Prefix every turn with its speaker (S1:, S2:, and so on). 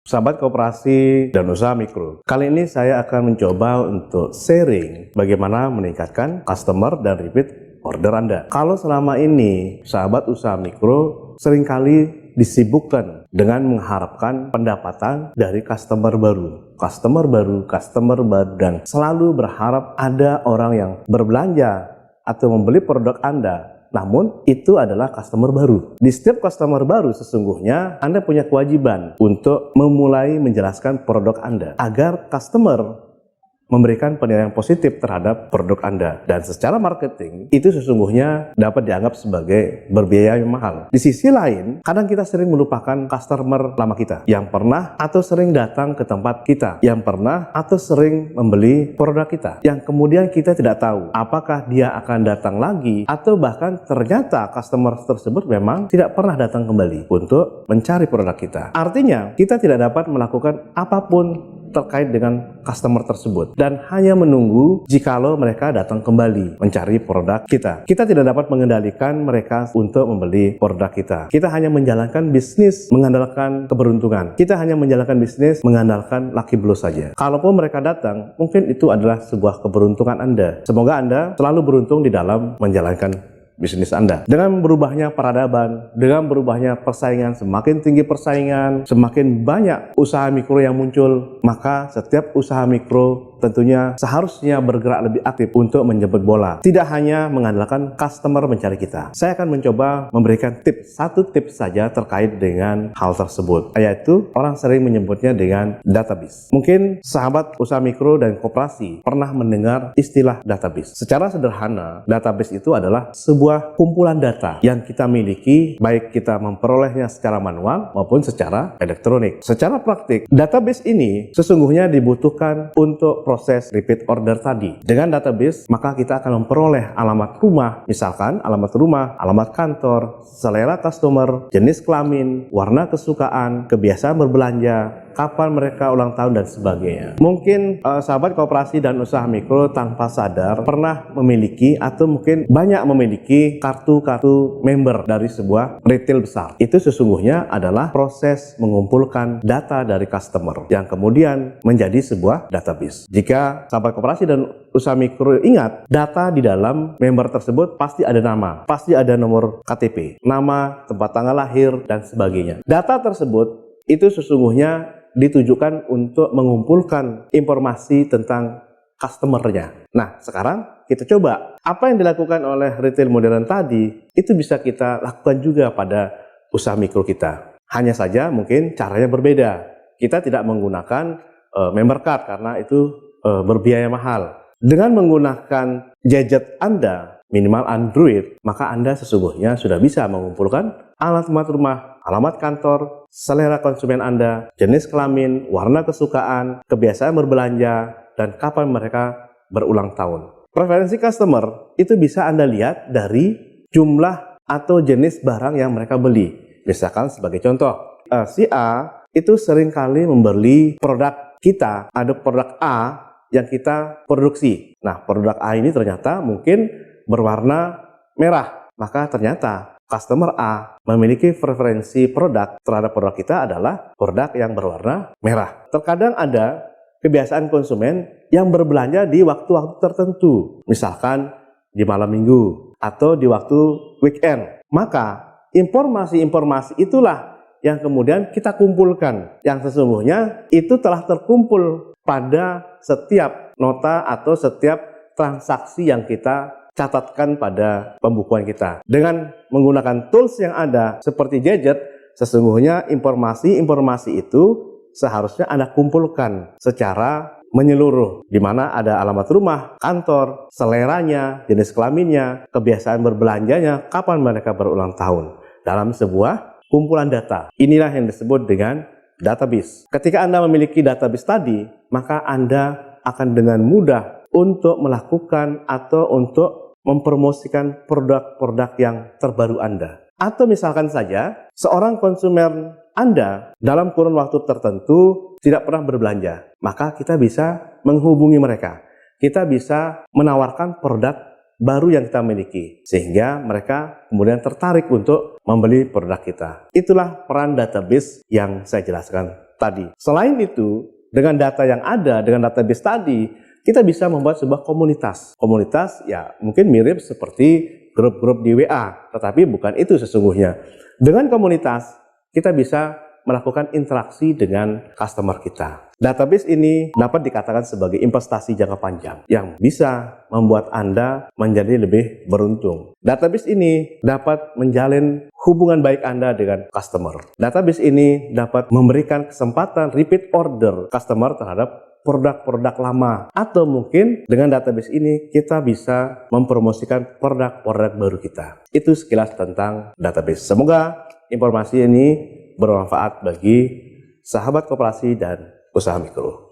S1: Sahabat koperasi dan usaha mikro, kali ini saya akan mencoba untuk sharing bagaimana meningkatkan customer dan repeat order Anda. Kalau selama ini sahabat usaha mikro seringkali disibukkan dengan mengharapkan pendapatan dari customer baru, dan selalu berharap ada orang yang berbelanja atau membeli produk Anda. Namun, itu adalah customer baru. Di setiap customer baru, sesungguhnya Anda punya kewajiban untuk memulai menjelaskan produk Anda agar customer memberikan penilaian positif terhadap produk Anda. Dan secara marketing, itu sesungguhnya dapat dianggap sebagai berbiaya yang mahal. Di sisi lain, kadang kita sering melupakan customer lama kita yang pernah atau sering datang ke tempat kita, yang pernah atau sering membeli produk kita, yang kemudian kita tidak tahu apakah dia akan datang lagi atau bahkan ternyata customer tersebut memang tidak pernah datang kembali untuk mencari produk kita. Artinya, kita tidak dapat melakukan apapun terkait dengan customer tersebut dan hanya menunggu jikalau mereka datang kembali mencari produk kita. Kita tidak dapat mengendalikan mereka untuk membeli produk kita. Kita hanya menjalankan bisnis mengandalkan keberuntungan. Kita hanya menjalankan bisnis mengandalkan lucky blow saja. Kalaupun mereka datang, mungkin itu adalah sebuah keberuntungan Anda. Semoga Anda selalu beruntung di dalam menjalankan bisnis Anda. Dengan berubahnya peradaban, dengan berubahnya persaingan, semakin tinggi persaingan, semakin banyak usaha mikro yang muncul, maka setiap usaha mikro tentunya seharusnya bergerak lebih aktif untuk menjemput bola. Tidak hanya mengandalkan customer mencari kita. Saya akan mencoba memberikan satu tips saja terkait dengan hal tersebut, yaitu orang sering menyebutnya dengan database. Mungkin sahabat usaha mikro dan koperasi pernah mendengar istilah database. Secara sederhana, database itu adalah sebuah kumpulan data yang kita miliki, baik kita memperolehnya secara manual maupun secara elektronik. Secara praktik, database ini sesungguhnya dibutuhkan untuk proses repeat order tadi. Dengan database, maka kita akan memperoleh alamat rumah, misalkan alamat rumah, alamat kantor, selera customer, jenis kelamin, warna kesukaan, kebiasaan berbelanja, kapan mereka ulang tahun dan sebagainya. Mungkin sahabat koperasi dan usaha mikro tanpa sadar pernah memiliki atau mungkin banyak memiliki kartu-kartu member dari sebuah retail besar. Itu sesungguhnya adalah proses mengumpulkan data dari customer yang kemudian menjadi sebuah database. Jika sahabat koperasi dan usaha mikro ingat, data di dalam member tersebut pasti ada nama, pasti ada nomor KTP, nama, tempat tanggal lahir, dan sebagainya. Data tersebut itu sesungguhnya ditujukan untuk mengumpulkan informasi tentang customer-nya. Nah, sekarang kita coba apa yang dilakukan oleh retail modern tadi, itu bisa kita lakukan juga pada usaha mikro kita. Hanya saja mungkin caranya berbeda. Kita tidak menggunakan member card karena itu berbiaya mahal. Dengan menggunakan gadget Anda, minimal Android, maka Anda sesungguhnya sudah bisa mengumpulkan alamat rumah, alamat kantor, selera konsumen Anda, jenis kelamin, warna kesukaan, kebiasaan berbelanja, dan kapan mereka berulang tahun. Preferensi customer itu bisa Anda lihat dari jumlah atau jenis barang yang mereka beli. Misalkan sebagai contoh, si A itu seringkali membeli produk kita, ada produk A yang kita produksi. Nah, produk A ini ternyata mungkin berwarna merah. Maka ternyata customer A memiliki preferensi produk terhadap produk kita adalah produk yang berwarna merah. Terkadang ada kebiasaan konsumen yang berbelanja di waktu-waktu tertentu. Misalkan di malam minggu atau di waktu weekend. Maka informasi-informasi itulah yang kemudian kita kumpulkan. Yang sesungguhnya itu telah terkumpul pada setiap nota atau setiap transaksi yang kita catatkan pada pembukuan kita. Dengan menggunakan tools yang ada seperti gadget, sesungguhnya informasi-informasi itu seharusnya Anda kumpulkan secara menyeluruh, di mana ada alamat rumah, kantor, seleranya, jenis kelaminnya, kebiasaan berbelanjanya, kapan mereka berulang tahun, dalam sebuah kumpulan data. Inilah yang disebut dengan database. Ketika Anda memiliki database tadi, maka Anda akan dengan mudah untuk melakukan atau untuk mempromosikan produk-produk yang terbaru Anda. Atau misalkan saja, seorang konsumen Anda dalam kurun waktu tertentu tidak pernah berbelanja, maka kita bisa menghubungi mereka. Kita bisa menawarkan produk baru yang kita miliki, sehingga mereka kemudian tertarik untuk membeli produk kita. Itulah peran database yang saya jelaskan tadi. Selain itu, dengan data yang ada, dengan database tadi, kita bisa membuat sebuah komunitas. Komunitas ya mungkin mirip seperti grup-grup di WA, tetapi bukan itu sesungguhnya. Dengan komunitas, kita bisa melakukan interaksi dengan customer kita. Database ini dapat dikatakan sebagai investasi jangka panjang yang bisa membuat Anda menjadi lebih beruntung. Database ini dapat menjalin hubungan baik Anda dengan customer. Database ini dapat memberikan kesempatan repeat order customer terhadap produk-produk lama, atau mungkin dengan database ini kita bisa mempromosikan produk-produk baru kita. Itu sekilas tentang database. Semoga informasi ini bermanfaat bagi sahabat koperasi dan usaha mikro.